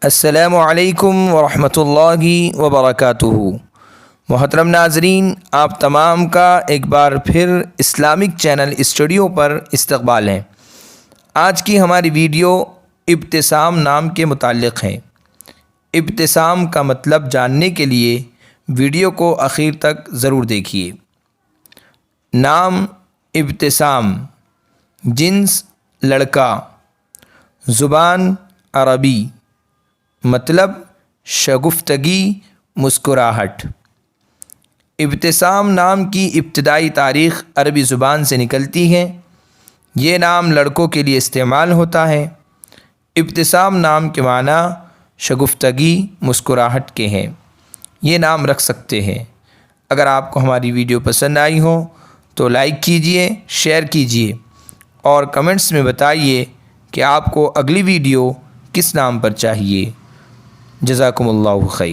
السلام علیکم ورحمۃ اللہ وبرکاتہ۔ محترم ناظرین، آپ تمام کا ایک بار پھر اسلامک چینل اسٹوڈیو پر استقبال ہے۔ آج کی ہماری ویڈیو ابتسام نام کے متعلق ہے۔ ابتسام کا مطلب جاننے کے لیے ویڈیو کو آخر تک ضرور دیکھیے۔ نام ابتسام، جنس لڑکا، زبان عربی، مطلب شگفتگی، مسکراہٹ۔ ابتسام نام کی ابتدائی تاریخ عربی زبان سے نکلتی ہے۔ یہ نام لڑکوں کے لیے استعمال ہوتا ہے۔ ابتسام نام کے معنی شگفتگی، مسکراہٹ کے ہیں۔ یہ نام رکھ سکتے ہیں۔ اگر آپ کو ہماری ویڈیو پسند آئی ہو تو لائک کیجئے، شیئر کیجئے اور کمنٹس میں بتائیے کہ آپ کو اگلی ویڈیو کس نام پر چاہیے۔ جزاکم اللہ خیر۔